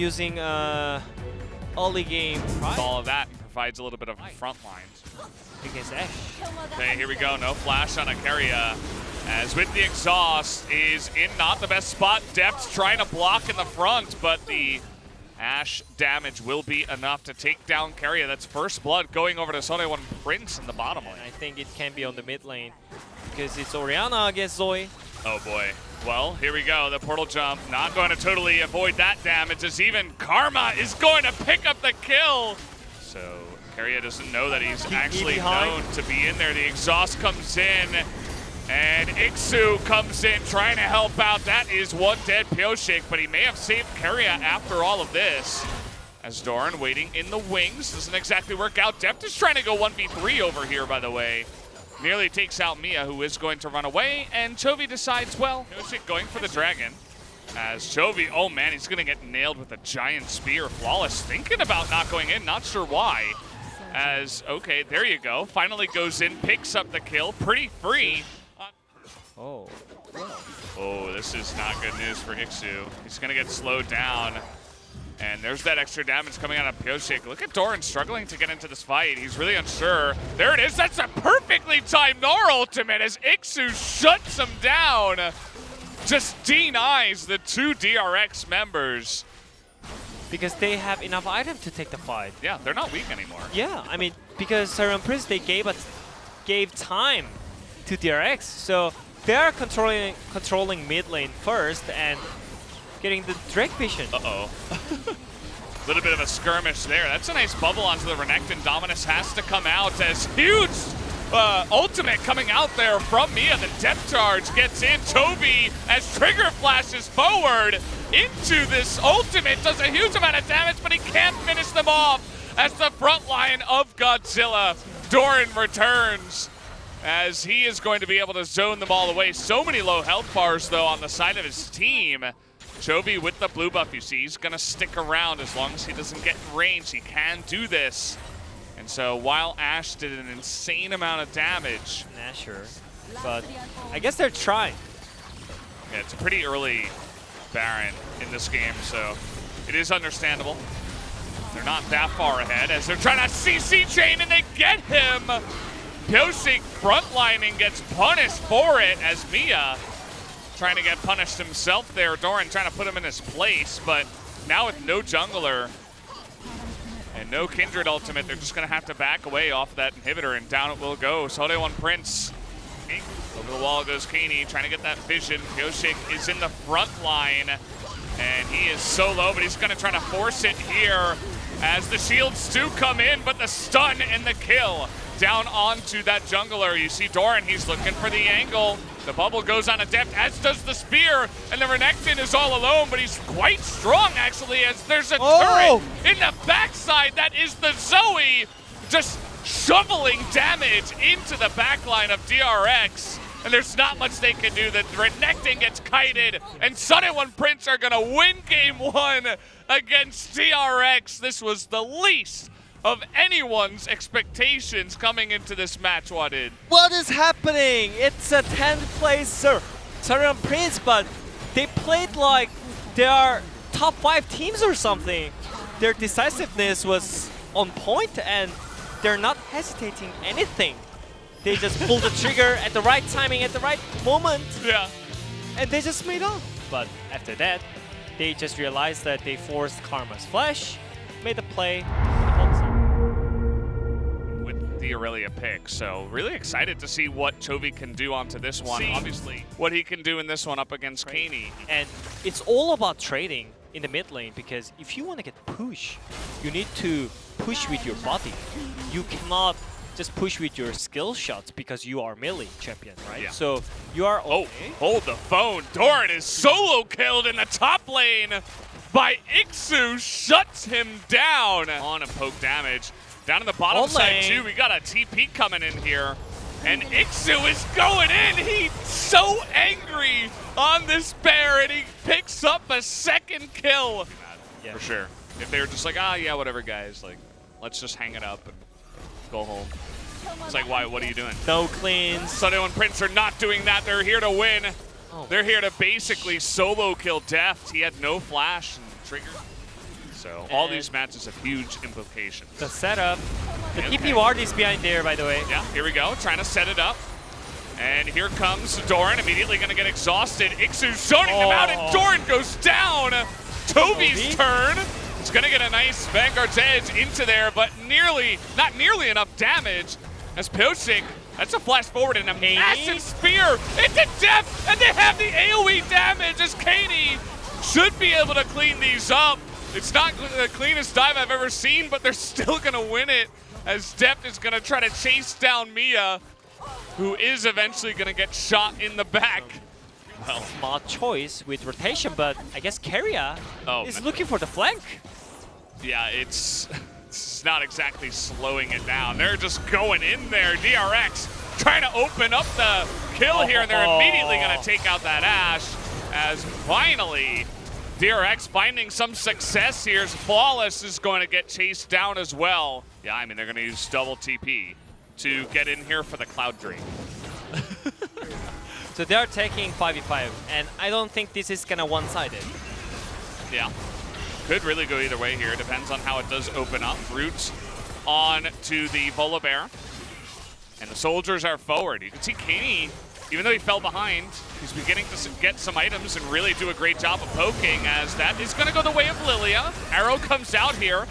using early game pride All of that provides a little bit of a front lines. against Ash. Okay, here we go. No flash on a Kerrie. As with the exhaust is in not the best spot. Depth's trying to block in the front, but the Ash damage will be enough to take down Kerrie. That's first blood going over to Sone1 Prince in the bottom lane. I think it can be on the mid lane because it's Orianna against Zoe. Oh boy. Well, here we go. The portal jump not going to totally avoid that damage as even Karma is going to pick up the kill. So Kerrie doesn't know that he's actually known to be in there. The exhaust comes in and Ixu comes in trying to help out. That is one dead Pioshik, but he may have saved Kerrie after all of this. As Doran waiting in the wings. Doesn't exactly work out. Depth is trying to go 1v3 over here, by the way. Nearly takes out Mia, who is going to run away, and Toby decides, well, Pioshik going for the dragon. As Toby, oh man, he's gonna get nailed with a giant spear. Flawless thinking about not going in, not sure why. As, okay, there you go. Finally goes in, picks up the kill, pretty free. Oh. Oh, this is not good news for Ixu. He's gonna get slowed down. And there's that extra damage coming out of Pioshik. Look at Doran struggling to get into this fight. He's really unsure. There it is. That's a perfectly timed Nor ultimate as Ixu shuts him down. Just denies the two DRX members. Because they have enough items to take the fight. Yeah, they're not weak anymore. Yeah, I mean, because Sarian Prince, they gave time to DRX. So they are controlling mid lane first and getting the Drake vision. Uh-oh. Little bit of a skirmish there. That's a nice bubble onto the Renekton. Dominus has to come out as huge ultimate coming out there from Mia. The depth charge gets in. Toby, as Trigger flashes forward into this ultimate, does a huge amount of damage, but he can't finish them off as the front line of Godzilla. Doran returns as he is going to be able to zone them all away. So many low health bars, though, on the side of his team. Toby with the blue buff, you see, he's going to stick around as long as he doesn't get in range. He can do this. And so while Ash did an insane amount of damage. Nah, sure. But I guess they're trying. Yeah, it's a pretty early Baron in this game, so it is understandable. They're not that far ahead as they're trying to CC chain and they get him. Pioshik frontlining gets punished for it as Mia trying to get punished himself there. Doran trying to put him in his place, but now with no jungler and no Kindred ultimate, they're just going to have to back away off that inhibitor, and down it will go. Sone1 Prince. Over the wall goes Kerrie, trying to get that vision. Pioshik is in the front line, and he is so low, but he's going to try to force it here as the shields do come in, but the stun and the kill down onto that jungler. You see Doran, he's looking for the angle. The bubble goes on a depth, as does the spear, and the Renekton is all alone, but he's quite strong, actually, as there's a turret in the backside. That is the Zoe, just shoveling damage into the backline of DRX, and there's not much they can do. The Renekton gets kited, and Sone1 Prince are gonna win game one against DRX. This was the least of anyone's expectations coming into this match, Wadid. What is happening? It's a 10th place Sarian Prince, but they played like they are top 5 teams or something. Their decisiveness was on point and they're not hesitating anything. They just pulled the trigger at the right timing, at the right moment. Yeah. And they just made on. But after that, they just realized that they forced Karma's flash, made the play. The Irelia pick, so really excited to see what Toby can do onto this one. Obviously, what he can do in this one up against Kerrie. And it's all about trading in the mid lane, because if you want to get push, you need to push with your body. You cannot just push with your skill shots because you are melee champion, right? Yeah. So you are okay. Oh, hold the phone. Doran is solo killed in the top lane by Ixu, shuts him down on a poke damage. Down in the bottom side too, we got a TP coming in here. And Ixu is going in. He's so angry on this bear, and he picks up a second kill. Yeah. For sure. If they were just like, ah, yeah, whatever, guys. Like, let's just hang it up and go home. It's like, why? What are you doing? No cleans. Sone1 Prince are not doing that. They're here to win. They're here to basically solo kill Deft. He had no flash and trigger. So all these matches have huge implications. The setup. The Okay. TP ward is behind there, by the way. Yeah, here we go, trying to set it up. And here comes Doran, immediately going to get exhausted. Ixu zoning them out, and Doran goes down. Toby's turn. It's going to get a nice Vanguard's Edge into there, but not nearly enough damage as Pyosik, that's a flash forward and a massive spear into depth, and they have the AoE damage as Kerrie should be able to clean these up. It's not the cleanest dive I've ever seen, but they're still going to win it as Depth is going to try to chase down Mia, who is eventually going to get shot in the back. Well, smart choice with rotation, but I guess Kerrie is looking for the flank. Yeah, it's not exactly slowing it down. They're just going in there. DRX trying to open up the kill here, and they're immediately going to take out that Ashe as finally DRX finding some success here. Flawless is going to get chased down as well. Yeah, I mean, they're going to use double TP to get in here for the Cloud Drake. So they are taking 5v5, and I don't think this is gonna one-sided. Yeah, could really go either way here. Depends on how it does open up. Roots on to the Volibear, and the soldiers are forward. You can see Kerrie, even though he fell behind, he's beginning to get some items and really do a great job of poking, as that is gonna go the way of Lilia. Arrow comes out here.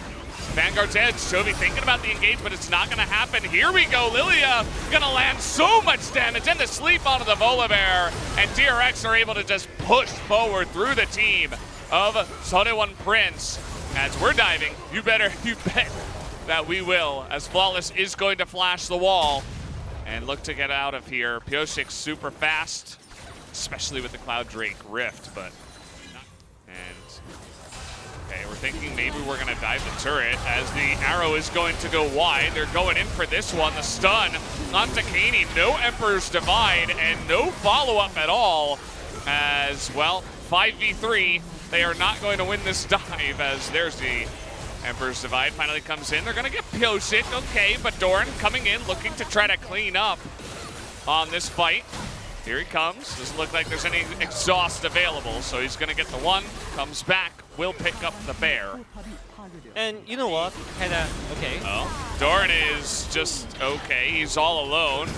Vanguard's Edge, Toby thinking about the engagement, it's not gonna happen. Here we go, Lilia gonna land so much damage into sleep onto the Volibear, and DRX are able to just push forward through the team of SKT Prince. As we're diving, you bet that we will, as Flawless is going to flash the wall and look to get out of here. Pyosik super fast, especially with the Cloud Drake Rift, but okay, we're thinking maybe we're going to dive the turret as the arrow is going to go wide. They're going in for this one. The stun onto Kerrie. No Emperor's Divide and no follow-up at all. As, well, 5v3. They are not going to win this dive as there's the Emperor's Divide finally comes in. They're going to get Pyosik, okay, but Doran coming in looking to try to clean up on this fight. Here he comes. Doesn't look like there's any exhaust available, so he's going to get the one, comes back, will pick up the bear. And you know what? Kinda okay. Oh, Doran is just okay. He's all alone,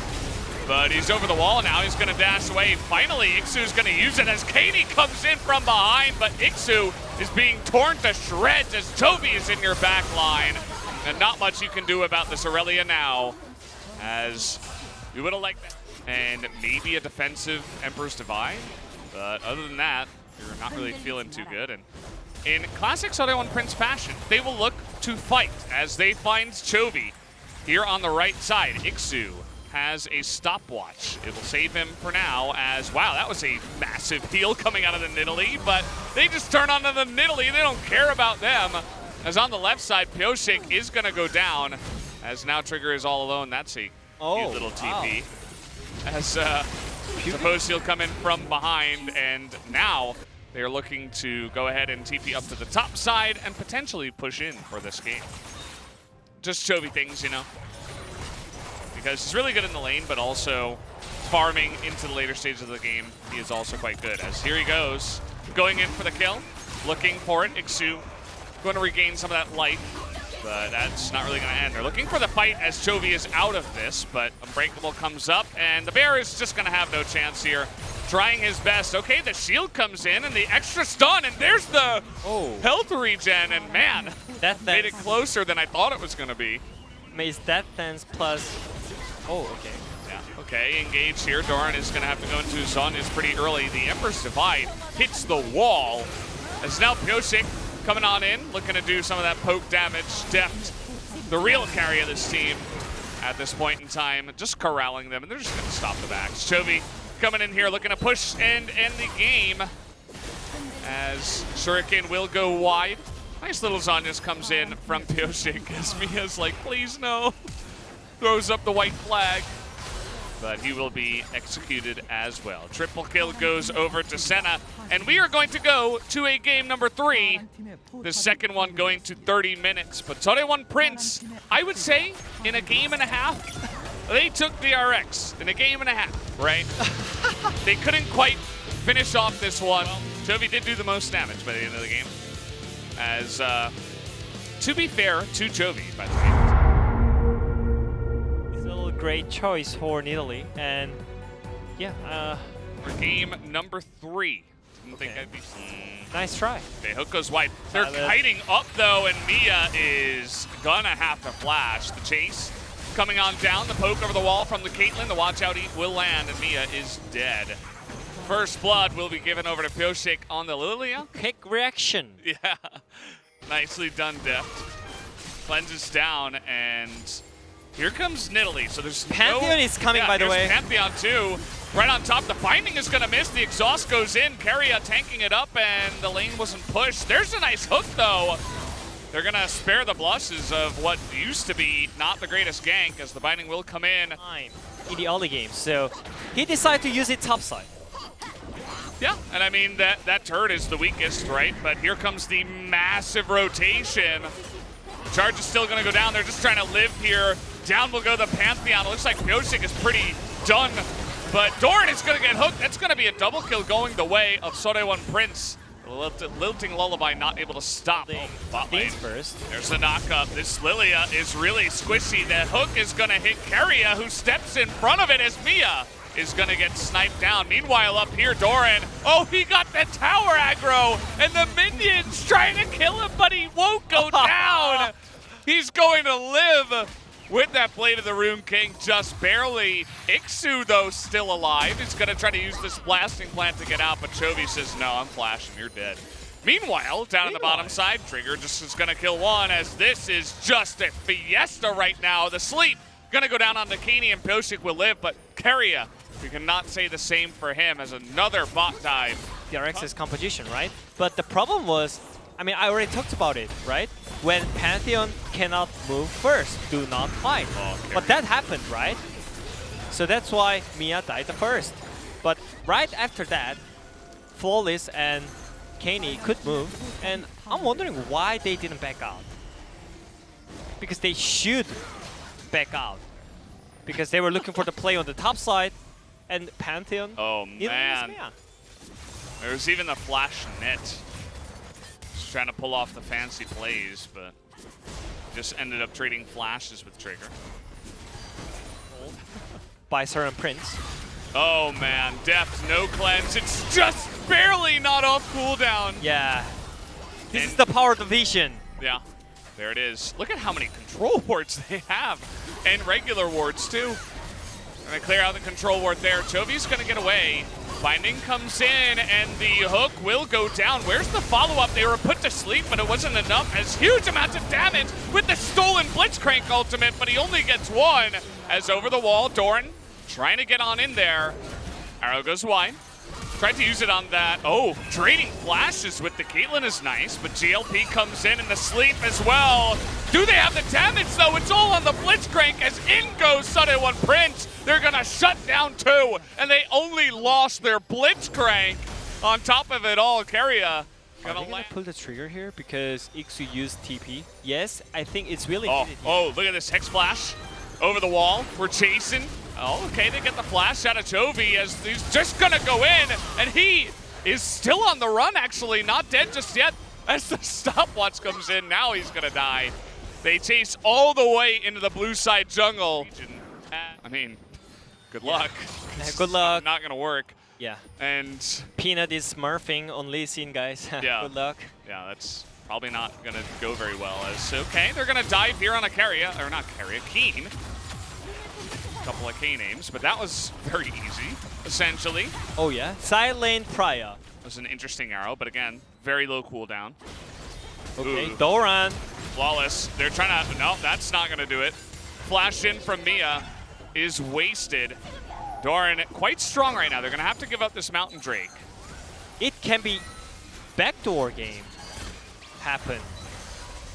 but he's over the wall now. He's going to dash away. Finally, Ixu's going to use it as Kerrie comes in from behind, but Ixu is being torn to shreds as Toby is in your back line. And not much you can do about this Irelia now, as you would have liked that. And maybe a defensive Emperor's Divide, but other than that, you're not really feeling too good. And in classic SKT Prince fashion, they will look to fight as they find Chovy here on the right side. Ixu has a stopwatch. It will save him for now as, wow, that was a massive heal coming out of the Nidalee, but they just turn onto the Nidalee. They don't care about them. As on the left side, Pyosik is going to go down as now Trigger is all alone. That's a cute little TP. Wow. As suppose he'll come in from behind, and now they're looking to go ahead and TP up to the top side and potentially push in for this game. Just Chovy things, you know, because he's really good in the lane, but also farming into the later stages of the game, he is also quite good. As here he goes, going in for the kill, looking for it. Ixu going to regain some of that life, but that's not really going to end. They're looking for the fight as Chovy is out of this, but Unbreakable comes up, and the bear is just going to have no chance here. Trying his best. Okay, the shield comes in, and the extra stun, and there's the health regen, and man, that made it closer than I thought it was going to be. Maze Death Dance plus... Oh, okay. Yeah, okay, engage here. Doran is going to have to go into Zun is pretty early. The Emperor's Divide hits the wall, as now Pyosik coming on in, looking to do some of that poke damage. Deft, the real carry of this team at this point in time, just corralling them, and they're just going to stop the backs. Chovy coming in here, looking to push and end the game, as Shuriken will go wide. Nice little Zanyas comes in from Pyosik, as Mia's like, please no. Throws up the white flag, but he will be executed as well. Triple kill goes over to Senna, and we are going to go to a game number 3. The second one going to 30 minutes. But SKT Prince, I would say, in a game and a half, they took DRX in a game and a half, right? They couldn't quite finish off this one. Toby did do the most damage by the end of the game. As, to be fair to Jovi, by the way. It's a little great choice for Nidalee, and yeah. For game number 3. Didn't think I'd be. Nice try. Okay, hook goes wide. They're kiting up though, and Mia is gonna have to flash. The chase coming on down. The poke over the wall from the Caitlyn. The watch out eat will land, and Mia is dead. First blood will be given over to Pioshik on the Lilia. Quick reaction. Yeah, nicely done, Deft. Cleanses down, and here comes Nidalee. So there's Pantheon is coming, by the way. Pantheon too. Right on top, the binding is gonna miss. The exhaust goes in. Kerrie tanking it up, and the lane wasn't pushed. There's a nice hook though. They're gonna spare the blushes of what used to be not the greatest gank, as the binding will come in. In the early game, so he decided to use it topside. Yeah, and I mean, that turret is the weakest, right? But here comes the massive rotation. The charge is still gonna go down. They're just trying to live here. Down will go the Pantheon. It looks like Pioshik is pretty done. But Doran is going to get hooked. That's going to be a double kill going the way of Sorewon Prince. Lilting Lullaby not able to stop. Bot lane. First. There's the knockup. This Lilia is really squishy. The hook is going to hit Kerrie, who steps in front of it as Mia is going to get sniped down. Meanwhile, up here, Doran. Oh, he got the tower aggro, and the minions trying to kill him, but he won't go down. He's going to live with that Blade of the Rune King just barely. Ixu, though, still alive. He's going to try to use this blasting plant to get out, but Chovy says, no, I'm flashing, you're dead. Meanwhile, down on the bottom side, Trigger just is going to kill one, as this is just a fiesta right now. The sleep going to go down on Nikini, and Pioshik will live, but Kerrie, we cannot say the same for him, as another bot dive. DRX's composition, right? But the problem was, I mean, I already talked about it, right? When Pantheon cannot move first, do not fight. But that happened, right? So that's why Mia died the first. But right after that, Flawless and Kerrie could move, and I'm wondering why they didn't back out. Because they should back out. Because they were looking for the play on the top side, and Pantheon. Oh man. There's even the flash net. Just trying to pull off the fancy plays, but just ended up trading flashes with Trigger. By Sir and Prince. Oh man, Deft, no cleanse. It's just barely not off cooldown. Yeah. This is the power of the vision. Yeah, there it is. Look at how many control wards they have, and regular wards too. Gonna clear out the control ward there. Chovy's gonna get away. Binding comes in, and the hook will go down. Where's the follow-up? They were put to sleep, but it wasn't enough, as huge amounts of damage with the stolen Blitzcrank ultimate, but he only gets one. As over the wall, Doran trying to get on in there. Arrow goes wide. Tried to use it on that. Oh, trading flashes with the Caitlyn is nice, but GLP comes in the sleep as well. Do they have the damage, though? It's all on the Blitzcrank, as in goes Sorewon Prince. They're going to shut down two, and they only lost their Blitzcrank. On top of it all, Kerrie Are they gonna pull the trigger here because Ixu used TP? Yes, I think it's really needed here. Oh, look at this Hex Flash over the wall. We're chasing. Oh, okay, they get the flash out of Chovy, as he's just gonna go in, and he is still on the run, actually, not dead just yet. As the stopwatch comes in, now he's gonna die. They chase all the way into the blue side jungle. I mean, good luck. Good luck. Not gonna work. Yeah. And Peanut is smurfing on Lee Sin, guys. Yeah. Good luck. Yeah, that's probably not gonna go very well. As okay, they're gonna dive here on a Kerrie, or not Kerrie, a Keen. Couple of K names, but that was very easy, essentially. Oh yeah, side lane Priya. Was an interesting arrow, but again, very low cooldown. Okay, Doran. Flawless. They're trying to, no, that's not gonna do it. Flash in from Mia is wasted. Doran quite strong right now. They're gonna have to give up this Mountain Drake. It can be backdoor game happen,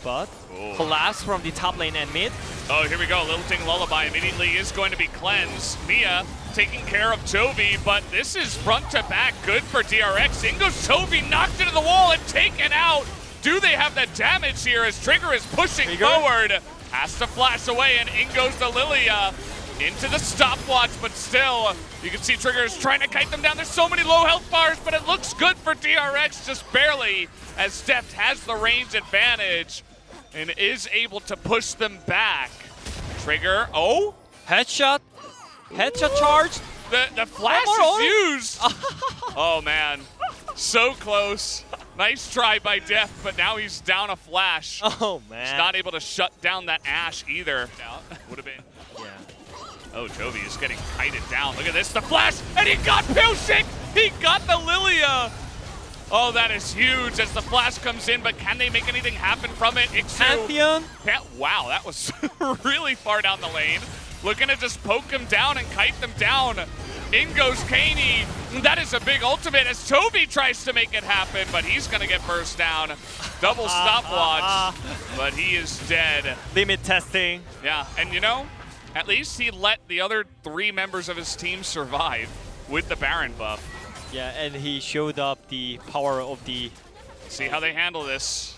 but collapse from the top lane and mid. Oh, here we go. Lilting Lullaby immediately is going to be cleansed. Mia taking care of Chovy, but this is front to back. Good for DRX. In goes Chovy, knocked into the wall and taken out. Do they have the damage here as Trigger is pushing forward? Has to flash away, and in goes the Lilia. into the stopwatch, but still, you can see Trigger is trying to kite them down. There's so many low health bars, but it looks good for DRX, just barely, as Deft has the range advantage and is able to push them back. Trigger, oh? Headshot charge. The flash is used. Oh man, so close. Nice try by Deft, but now he's down a flash. Oh man. He's not able to shut down that Ashe either. Would have been. Yeah. Oh, Toby is getting kited down. Look at this, the flash, and he got Pilshik! He got the Lilia! Oh, that is huge as the flash comes in, but can they make anything happen from it? Pantheon? Wow, that was really far down the lane. Looking to just poke him down and kite them down. In goes Kerrie. That is a big ultimate as Toby tries to make it happen, but he's gonna get burst down. Double stopwatch, but he is dead. Limit testing. Yeah, and you know, at least he let the other 3 members of his team survive with the Baron buff. Yeah, and he showed up the power of the... See how they handle this.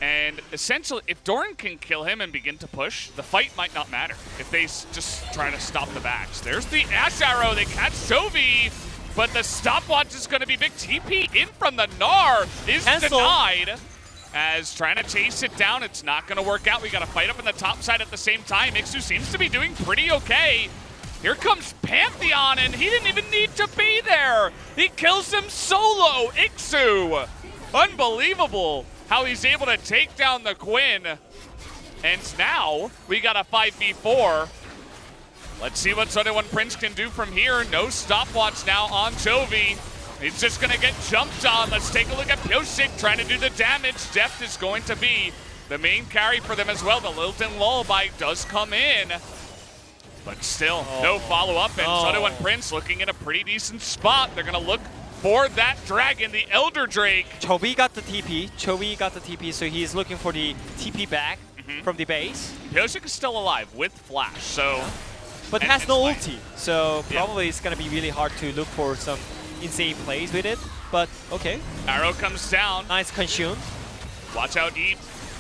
And essentially, if Doran can kill him and begin to push, the fight might not matter if they just try to stop the backs. There's the Ashe Arrow. They catch Toby, but the stopwatch is going to be big. TP in from the Gnar is denied. As trying to chase it down, it's not going to work out. We got to fight up in the top side at the same time. Ixu seems to be doing pretty okay. Here comes Pantheon, and he didn't even need to be there. He kills him solo. Ixu. Unbelievable how he's able to take down the Quinn. And now we got a 5v4. Let's see what Sunday Prince can do from here. No stopwatch now on Toby. He's just going to get jumped on. Let's take a look at Pilshik trying to do the damage. Deft is going to be the main carry for them as well. The Lilton Lullaby does come in. But still, no follow-up. And Sunday Prince looking in a pretty decent spot. They're going to look for that dragon, the Elder Drake. Toby got the TP. So he's looking for the TP back from the base. Pilshik is still alive with Flash, so... But has no ulti, so probably it's going to be really hard to look for some insane plays with it. But okay. Arrow comes down. Nice consume. Watch out, Eat,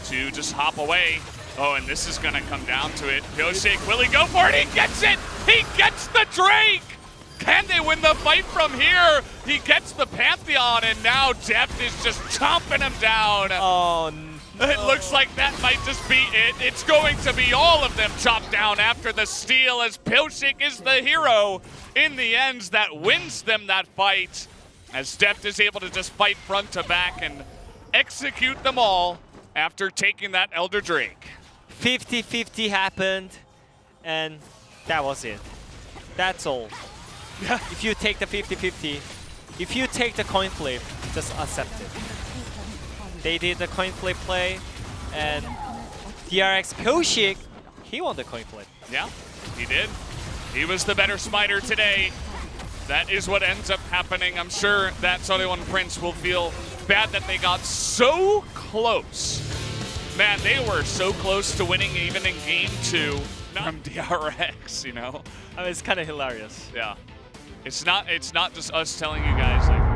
to just hop away. Oh, and this is going to come down to it. Pilshik, will he go for it? He gets it! He gets the Drake! Can they win the fight from here? He gets the Pantheon, and now Deft is just chomping him down. Oh, no. It looks like that might just be it. It's going to be all of them chopped down after the steal, as Pilshik is the hero in the end that wins them that fight, as Deft is able to just fight front to back and execute them all after taking that Elder Drake. 50-50 happened, and that was it. That's all. If you take the 50-50, if you take the coin flip, just accept it. They did the coin flip play, and DRX Pilshik, he won the coin flip. Yeah, he did. He was the better smiter today. That is what ends up happening. I'm sure that Sunday Prince will feel bad that they got so close. Man, they were so close to winning even in game 2 from DRX, you know? I mean, it's kind of hilarious. Yeah. It's not just us telling you guys, like,